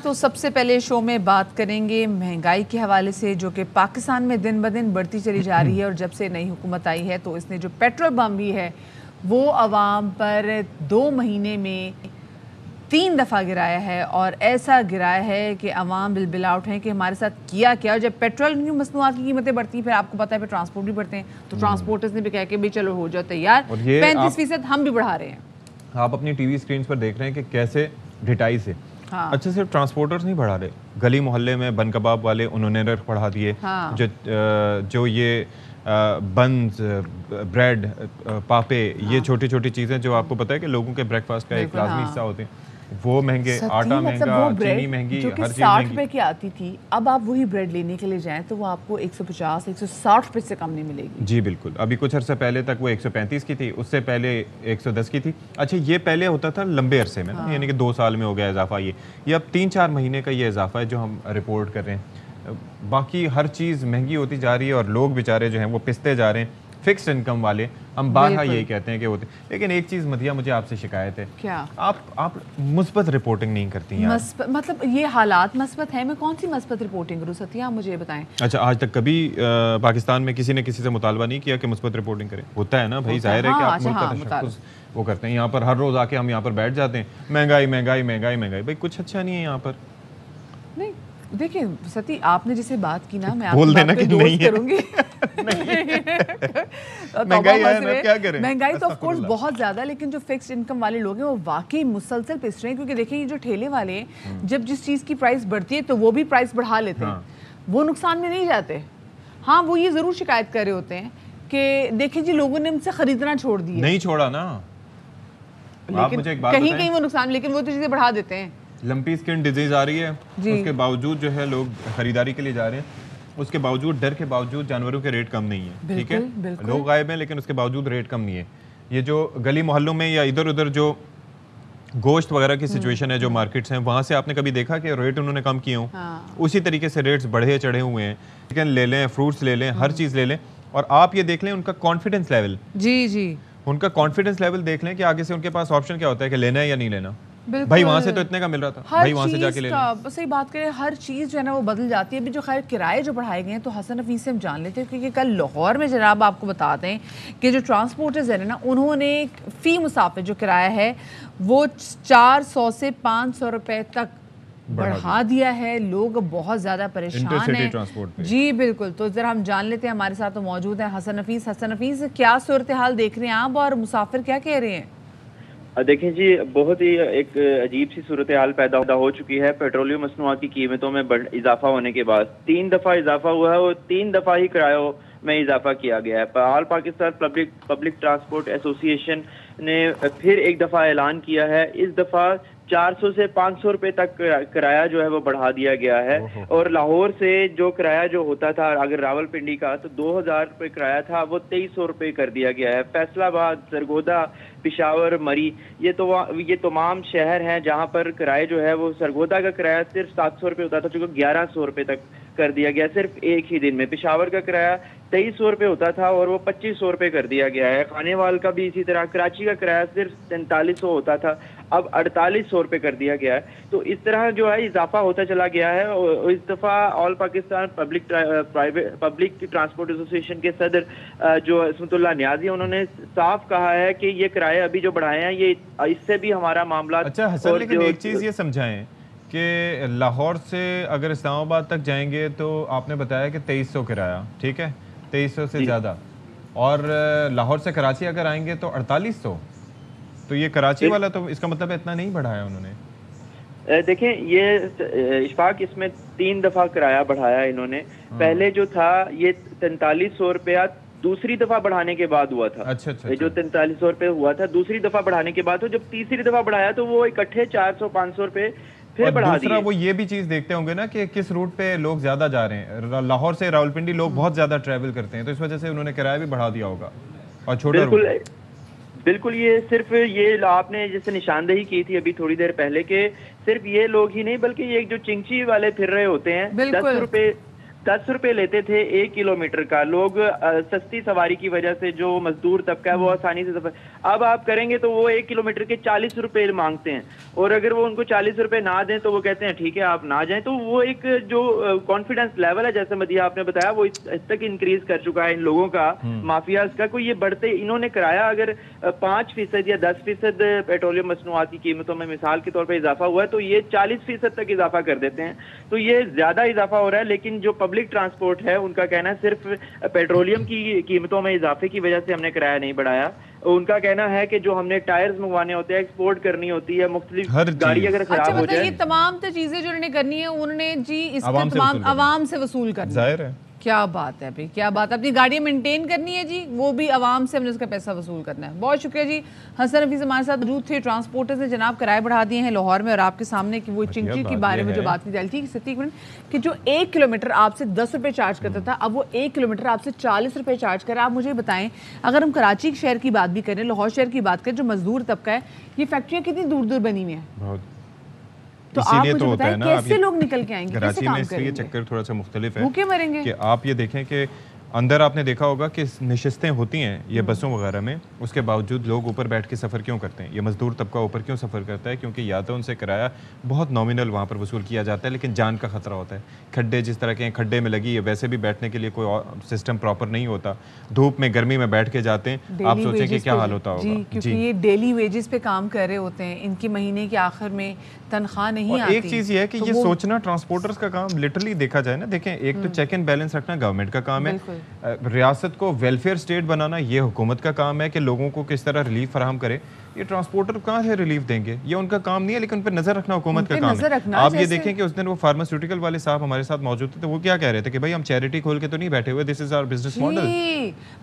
तो सबसे पहले शो में बात करेंगे महंगाई के हवाले से, जो कि पाकिस्तान में दिन ब दिन बढ़ती चली जा रही है। और जब से नई हुकूमत आई है तो इसने जो पेट्रोल बम भी है वो आवाम पर 2 महीने में 3 दफ़ा गिराया है। और ऐसा गिराया है कि अवाम बिलबिला उठे कि हमारे साथ किया क्या। और जब पेट्रोल की मसनूआत की कीमतें बढ़ती हैं, फिर आपको पता है फिर ट्रांसपोर्ट भी बढ़ते हैं, तो ट्रांसपोर्टर्स ने भी कहा कि भाई चलो हो जाओ तैयार, 35% हम भी बढ़ा रहे हैं। आप अपनी टीवी स्क्रीन पर देख रहे हैं कि कैसे ढिठाई से अच्छा, सिर्फ ट्रांसपोर्टर्स नहीं बढ़ा रहे, गली मोहल्ले में बन कबाब वाले उन्होंने रेट बढ़ा दिए। जो ये बंस, ब्रेड, पापे, ये छोटी छोटी चीज़ें जो आपको पता है कि लोगों के ब्रेकफास्ट का एक लाजमी हिस्सा होते हैं, वो महंगे, आटा महंगा, चीनी महंगी, हर चीज़ 60 रुपए की आती थी, अब आप वही ब्रेड लेने के लिए जाएं तो वो आपको 150 160 रुपए से कम नहीं मिलेगी। जी बिल्कुल, अभी कुछ अर्से पहले तक वो 135 की थी, उससे पहले 110 की थी। अच्छा, ये पहले होता था लंबे अरसे में ना, यानी कि 2 साल में हो गया इजाफा। ये अब 3-4 महीने का ये इजाफा है जो हम रिपोर्ट कर रहे हैं। बाकी हर चीज़ महंगी होती जा रही है और लोग बेचारे जो हैं वो पिसते जा रहे हैं। फिक्स्ड इनकम वाले हम बारहा यही कहते हैं कि होते, लेकिन एक चीज़ मदिया मुझे आपसे शिकायत है, क्या आप मुस्बत रिपोर्टिंग नहीं करती हैं। मतलब ये हालात मस्बत है, मैं कौन सी मस्बत रिपोर्टिंग करूँ सतिया, आप मुझे बताएं। अच्छा, आज तक कभी पाकिस्तान में किसी ने किसी से मुतालबा नहीं किया कि मुस्बत रिपोर्टिंग करें? होता है ना भाई, जाहिर है कि आप मुल्क का तशख्खुस वो करते हैं। यहाँ पर हर रोज़ आके हम यहाँ पर बैठ जाते हैं, महंगाई महंगाई महंगाई महंगाई, भाई कुछ अच्छा नहीं है यहाँ पर। नहीं देखिए सती, आपने जिसे बात की ना, मैं आपको बोल देना कि नहीं करूंगी। महंगाई है ना, क्या करें? महंगाई तो ऑफ कोर्स बहुत ज्यादा, लेकिन जो फिक्स्ड इनकम वाले लोग हैं वो वाकई मुसलसल पिस रहे हैं। क्योंकि देखिए ये जो ठेले वाले हैं, जब जिस चीज की प्राइस बढ़ती है तो वो भी प्राइस बढ़ा लेते हैं, वो नुकसान में नहीं जाते। हाँ, वो ये जरूर शिकायत कर रहे होते हैं कि देखिए जी लोगों ने हमसे खरीदना छोड़ दिया। नहीं छोड़ा ना, लेकिन कहीं कहीं वो नुकसान, लेकिन वो तो चीजें बढ़ा देते हैं। लंपी स्किन डिजीज आ रही है, उसके बावजूद जो है लोग खरीदारी के लिए जा रहे हैं, उसके बावजूद, डर के बावजूद जानवरों के रेट कम नहीं है। ठीक है, लोग गायब हैं लेकिन उसके बावजूद रेट कम नहीं है। ये जो गली मोहल्लों में या इधर उधर जो गोश्त वगैरह की सिचुएशन है, जो मार्केट्स हैं, वहाँ से आपने कभी देखा कि रेट उन्होंने कम किए हों? उसी तरीके से रेट्स बढ़े चढ़े हुए हैं। चिकन ले लें, फ्रूट्स ले लें, हर चीज़ ले लें, और आप ये देख लें उनका कॉन्फिडेंस लेवल, उनका कॉन्फिडेंस लेवल देख लें कि आगे से उनके पास ऑप्शन क्या होता है कि लेना है या नहीं लेना। भाई वहां से तो इतने का मिल रहा था, भाई वहां से जाके ले लें। सही बात करें, हर चीज़ जो है ना वो बदल जाती है। अभी जो खैर किराए जो बढ़ाए गए हैं, तो हसन हफीज से हम जान लेते हैं, क्योंकि कल लाहौर में जनाब आपको बताते हैं कि जो ट्रांसपोर्टर्स है ना, उन्होंने फ़ी मुसाफिर जो किराया है वो 400 से 500 रुपए तक बढ़ा दिया है। लोग बहुत ज़्यादा परेशान हैं। जी बिल्कुल, तो ज़रा हम जान लेते हैं, हमारे साथ तो मौजूद है हसन हफीज़। हसन हफीज़, क्या सूरत हाल देख रहे हैं आप और मुसाफिर क्या कह रहे हैं? देखें जी, बहुत ही एक अजीब सी सूरत हाल पैदा हो चुकी है। पेट्रोलियम मसनूआत की कीमतों में इजाफा होने के बाद 3 दफ़ा इजाफा हुआ है और 3 दफ़ा ही किरायों में इजाफा किया गया है। All Pakistan public transport association ने फिर एक दफ़ा ऐलान किया है, इस दफ़ा 400 से 500 रुपए तक किराया जो है वो बढ़ा दिया गया है। और लाहौर से जो किराया जो होता था, अगर रावलपिंडी का, तो 2000 रुपये किराया था, वो 2300 रुपये कर दिया गया है। फैसलाबाद, सरगोदा, पिशावर, मरी, ये तमाम शहर हैं जहां पर किराए जो है वो, सरगोदा का किराया सिर्फ 700 रुपये होता था, जो 1100 रुपये तक कर दिया गया सिर्फ एक ही दिन में। पिशावर का किराया 2300 रुपये होता था और वो 2500 रुपये कर दिया गया है। खानेवाल का भी इसी तरह। कराची का किराया सिर्फ 4300 होता था, अब 4800 रुपये कर दिया गया है। तो इस तरह जो है इजाफा होता चला गया है। और इस दफ़ा all Pakistan public transport association के सदर जो इसमतुल्लाह नियाजी, उन्होंने साफ कहा है कि ये किराए अभी जो बढ़ाए हैं, ये इससे भी हमारा मामला। अच्छा हसन, लेकिन एक चीज़ ये समझाएं कि लाहौर से अगर इस्लामाबाद तक जाएंगे तो आपने बताया कि 2300 किराया, ठीक है, 2300 से ज़्यादा, और लाहौर से कराची अगर आएंगे तो 4800। तो ये कराची वाला, तो इसका मतलब इतना नहीं बढ़ाया उन्होंने। देखें, ये इशफाक, इसमें 3 दफ़ा किराया बढ़ाया इन्होंने। पहले जो था ये 4300 रुपया दूसरी दफ़ा बढ़ाने के बाद हुआ था। अच्छा। जो 4300 रुपये हुआ था दूसरी दफ़ा बढ़ाने के बाद, तो जब तीसरी दफ़ा बढ़ाया तो वो इकट्ठे 400-500 रुपये फिर बढ़ा दिए। दूसरा वो ये भी चीज़ देखते होंगे ना कि किस रूट पे लोग ज़्यादा जा रहे हैं। लाहौर से रावलपिंडी लोग बहुत ज़्यादा ट्रैवल करते हैं, तो इस वजह से उन्होंने किराया भी बढ़ा दिया होगा। और छोटा बिल्कुल, ये सिर्फ ये आपने जैसे निशानदेही की थी अभी थोड़ी देर पहले के, सिर्फ ये लोग ही नहीं बल्कि ये जो चिंची वाले फिर रहे होते हैं, 10 रुपए लेते थे 1 किलोमीटर का। लोग सस्ती सवारी की वजह से जो मजदूर तबका है वो आसानी से सफर, अब आप करेंगे तो वो 1 किलोमीटर के 40 रुपए मांगते हैं, और अगर वो उनको 40 रुपए ना दें तो वो कहते हैं ठीक है आप ना जाएं। तो वो एक जो कॉन्फिडेंस लेवल है, जैसे मदिया आपने बताया, वो इस तक इंक्रीज कर चुका है इन लोगों का, माफियाज का। कोई ये बढ़ते इन्होंने कराया अगर 5% या 10% पेट्रोलियम मसनूआत की कीमतों में मिसाल के तौर पर इजाफा हुआ है, तो ये 40% तक इजाफा कर देते हैं। तो ये ज्यादा इजाफा हो रहा है। लेकिन जो पब्लिक ट्रांसपोर्ट है उनका कहना है सिर्फ पेट्रोलियम की कीमतों में इजाफे की वजह से हमने किराया नहीं बढ़ाया। उनका कहना है कि जो हमने टायर्स मंगवाने होते हैं, एक्सपोर्ट करनी होती है, मुख्तलिफ गाड़ी अगर खराब हो जाए, ये तमाम चीजें जो उन्होंने करनी है उन्होंने जी इसका तमाम आवाम से वसूल करना, जाहिर है। क्या बात है भाई, क्या बात है। अपनी गाड़ियां मेंटेन करनी है जी, वो भी आवाम से हमने उसका पैसा वसूल करना है। बहुत शुक्रिया जी। हसन हफीज हमारे साथ मौजूद थे। ट्रांसपोर्टर्स ने जनाब किराए बढ़ा दिए हैं लाहौर में, और आपके सामने कि वो चिंकी के बारे में जो बात की जा रही थी 70 मिनट कि जो 1 किलोमीटर आपसे 10 रुपये चार्ज करता था, अब वो 1 किलोमीटर आपसे 40 रुपये चार्ज कर रहा है। आप मुझे बताएं, अगर हम कराची शहर की बात भी करें, लाहौर शहर की बात करें, जो मजदूर तबका है, ये फैक्ट्रियाँ कितनी दूर दूर बनी हुई हैं, तो आप मुझे बताएं कैसे लोग निकल के आएंगे, कैसे काम करेंगे? ये चक्कर थोड़ा सा मुख्तलिफ है, भूखे मरेंगे। कि आप ये देखें कि अंदर आपने देखा होगा कि नशिस्तें होती हैं ये बसों वगैरह में, उसके बावजूद लोग ऊपर बैठ के सफ़र क्यों करते हैं? ये मजदूर तबका ऊपर क्यों सफ़र करता है? क्योंकि या तो उनसे किराया बहुत नॉमिनल वहाँ पर वसूल किया जाता है, लेकिन जान का खतरा होता है। खड्डे जिस तरह के हैं, खड्डे में लगी है, वैसे भी बैठने के लिए कोई और सिस्टम प्रॉपर नहीं होता, धूप में गर्मी में बैठ के जाते हैं। आप सोचें कि क्या हाल होता होगा, क्योंकि ये डेली वेजेस पे काम कर रहे होते हैं, इनकी महीने के आखिर में तनख्वाह नहीं आती। एक चीज़ ये है कि ये सोचना ट्रांसपोर्टर्स का काम लिटरली देखा जाए ना, देखें एक तो चेक एंड बैलेंस रखना गवर्नमेंट का काम है, रियासत को वेलफेयर स्टेट बनाना ये हुकूमत का काम है कि लोगों को किस तरह रिलीफ फराहम करे। ये ट्रांसपोर्टर कहाँ से रिलीफ देंगे? ये उनका काम नहीं है, लेकिन उन पर नजर रखना हुकूमत का काम है। आप ये देखें कि उस दिन वो फार्मास्यूटिकल वाले साहब हमारे साथ मौजूद थे, तो वो क्या कह रहे थे कि भाई हम चैरिटी खोल के तो नहीं बैठे हुए, this is our business model.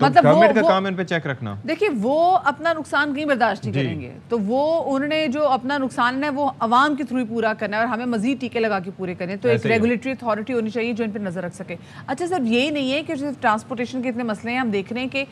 मतलब गवर्नमेंट का काम है इन पे चेक रखना। देखिए वो अपना नुकसान कहीं बर्दाश्त नहीं करेंगे, तो वो उन्होंने जो अपना नुकसान है वो अवाम के थ्रू पूरा करना है, और हमें मजीद टीके लगा के पूरे करने। तो एक रेगुलेटरी अथॉरिटी होनी चाहिए जो इन पर नजर रख सके। अच्छा सर, यही नहीं है कि सिर्फ ट्रांसपोर्टेशन के इतने मसले हैं, हम देख रहे हैं कि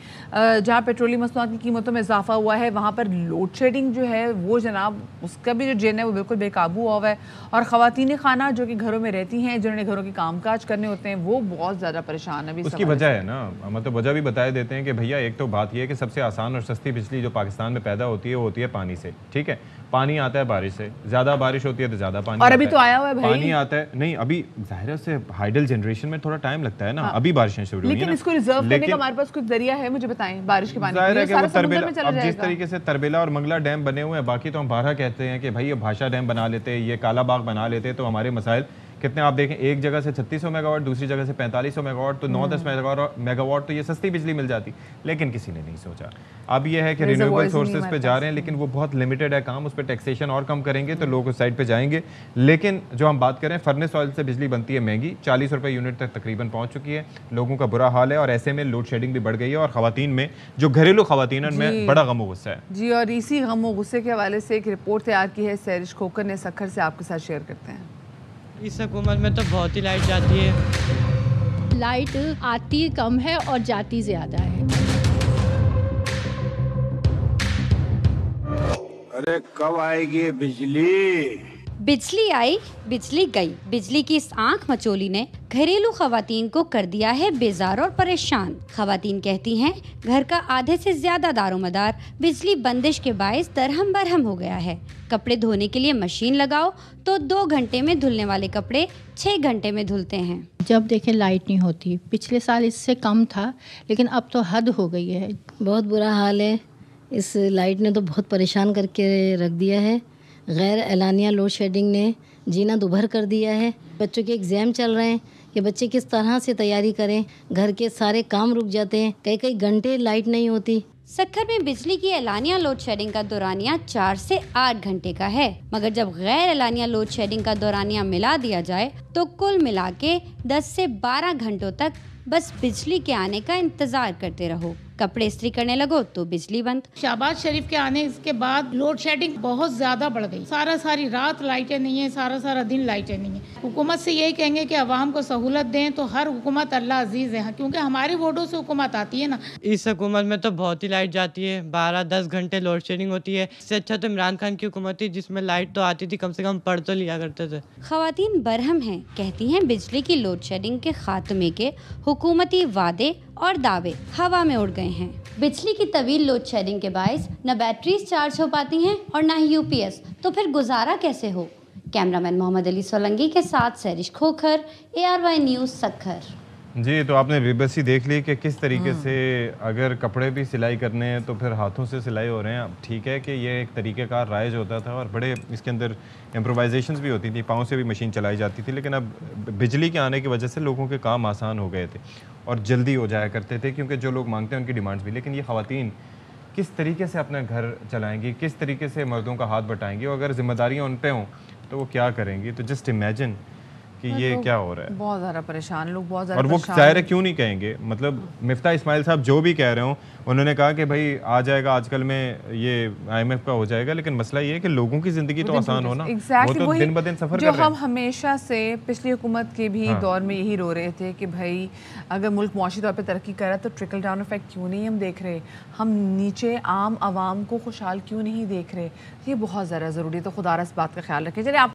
जहाँ पेट्रोलियम मसनूआत की कीमतों में इजाफा हुआ है, वहाँ पर लोड शेडिंग जो है वो जनाब उसका भी जो जिन है वो बिल्कुल बेकाबू हुआ है, और ख़वातीन खाना जो कि घरों में रहती हैं, जिन्होंने घरों के कामकाज करने होते हैं, वो बहुत ज़्यादा परेशान है। उसकी वजह है ना, मतलब वजह भी बता देते हैं कि भैया एक तो बात यह है कि सबसे आसान और सस्ती बिजली जो पाकिस्तान में पैदा होती है वो होती है पानी से। ठीक है, पानी आता है बारिश से, ज्यादा बारिश होती है तो ज्यादा पानी, और अभी तो आया हुआ है भाई, पानी आता है नहीं, अभी जाहिर से हाइडल जनरेशन में थोड़ा टाइम लगता है ना। अभी बारिशें शुरू हुई हैं, लेकिन इसको रिजर्व करने का हमारे पास कुछ जरिया है? मुझे बताएं, बारिश के पानी जाहिर है कि वो तरबेला, अब जिस तरीके से तरबेला और मंगला डैम बने हुए हैं, बाकी तो हम बारह कहते हैं कि भाई ये भाषा डैम बना लेते, ये काला बाग बना लेते, तो हमारे मसाइल कितने आप देखें, एक जगह से 3600 मेगावाट, दूसरी जगह से 4500 मेगावाट, तो 9-10 मेगावाट तो ये सस्ती बिजली मिल जाती, लेकिन किसी ने नहीं सोचा। अब ये है कि रिन्यूएबल सोर्सेज पे जा रहे हैं, लेकिन वो बहुत लिमिटेड है काम, उस पर टैक्सेशन और कम करेंगे तो लोग उस साइड पे जाएंगे। लेकिन जो हम बात करें, फर्नेस ऑयल से बिजली बनती है महंगी, 40 रुपये यूनिट तक तकरीबन पहुंच चुकी है, लोगों का बुरा हाल है, और ऐसे में लोड शेडिंग भी बढ़ गई है, और खवातीन में जो घरेलू खवातीन है उनमें बड़ा गम व गुस्सा है जी। और इसी गम व गुस्से के हवाले से एक रिपोर्ट तैयार की है सैरिश खोकर ने सखर से, आपके साथ शेयर करते हैं। इस हुकूमत में तो बहुत ही लाइट जाती है, लाइट आती कम है और जाती ज़्यादा है। अरे कब आएगी बिजली? बिजली आई, बिजली गई। बिजली की इस आंख मचोली ने घरेलू खवातीन को कर दिया है बेजार और परेशान। खवातीन कहती हैं घर का आधे से ज्यादा दारोमदार बिजली बंदिश के बायस दरहम बरहम हो गया है। कपड़े धोने के लिए मशीन लगाओ तो 2 घंटे में धुलने वाले कपड़े 6 घंटे में धुलते हैं। जब देखें लाइट नहीं होती, पिछले साल इससे कम था, लेकिन अब तो हद हो गई है। बहुत बुरा हाल है, इस लाइट ने तो बहुत परेशान करके रख दिया है। गैर एलानिया लोड शेडिंग ने जीना दुभर कर दिया है। बच्चों के एग्ज़ाम चल रहे हैं कि बच्चे किस तरह से तैयारी करें, घर के सारे काम रुक जाते हैं, कई कई घंटे लाइट नहीं होती। सक्खर में बिजली की एलानिया लोड शेडिंग का दौरानिया 4 से 8 घंटे का है, मगर जब गैर एलानिया लोड शेडिंग का दौरानिया मिला दिया जाए तो कुल मिला के 10 से 12 घंटों तक बस बिजली के आने का इंतजार करते रहो। कपड़े इस्त्री करने लगो तो बिजली बंद। शहबाज शरीफ के आने के बाद लोड शेडिंग बहुत ज्यादा बढ़ गई। सारी रात लाइटें नहीं है, सारा दिन लाइटें नहीं है। हुकूमत से यही कहेंगे कि अवाम को सहूलत दें, तो हर हुकूमत अल्लाह अजीज है, क्योंकि हमारे वोटों से हुकूमत आती है ना। इस हुकूमत में तो बहुत ही लाइट जाती है, 12-10 घंटे लोड शेडिंग होती है। इससे अच्छा तो इमरान खान की हुकूमत थी जिसमें लाइट तो आती थी, कम से कम पढ़ तो लिया करते थे। खवातीन बरहम हैं, कहती हैं बिजली की लोड शेडिंग के खात्मे के हुकूमती वादे और दावे हवा में उड़ गए हैं। बिजली की तवील लोड शेडिंग के बायस न बैटरीज चार्ज हो पाती हैं और न ही यूपीएस, तो फिर गुजारा कैसे हो। कैमरामैन मोहम्मद अली सोलंकी के साथ सैरिश खोखर, ARY न्यूज़ सक्खर। जी, तो आपने बेबसी देख ली कि किस तरीके से अगर कपड़े भी सिलाई करने हैं तो फिर हाथों से सिलाई हो रहे हैं। ठीक है कि ये एक तरीक़ेकार राइज होता था और बड़े इसके अंदर इम्प्रोवाइजेशंस भी होती थी, पाँव से भी मशीन चलाई जाती थी, लेकिन अब बिजली के आने की वजह से लोगों के काम आसान हो गए थे और जल्दी हो जाया करते थे, क्योंकि जो लोग मांगते हैं उनकी डिमांड्स भी। लेकिन ये ख़वातीन किस तरीके से अपना घर चलाएँगी, किस तरीके से मर्दों का हाथ बटाएँगी, और अगर जिम्मेदारियाँ उन पर हों तो वो क्या करेंगी। तो जस्ट इमेजिन कि ये क्या हो रहा है। बहुत ज़्यादा परेशान लोग, बहुत ज़्यादा। और वो ज़ाहिर है क्यों नहीं कहेंगे, मतलब मिफ्ता इस्माइल साहब जो भी कह रहे हो, उन्होंने कहा कि भाई आ जाएगा, आजकल में ये IMF का हो जाएगा, लेकिन मसला ये है कि लोगों की ज़िंदगी तो आसान हो ना। वो तो दिन ब दिन सफ़र जो हम हमेशा से पिछली हुकूमत के भी दौर में यही रो रहे थे कि भाई अगर मुल्क मुआशी तौर पर तरक्की कर रहा है तो ट्रिकल डाउन इफेक्ट क्यों नहीं हम देख रहे, हम नीचे आम आवाम को खुशहाल क्यों नहीं देख रहे। ये बहुत ज़्यादा ज़रूरी है, तो खुदा इस बात का ख्याल रखें। चलिए आप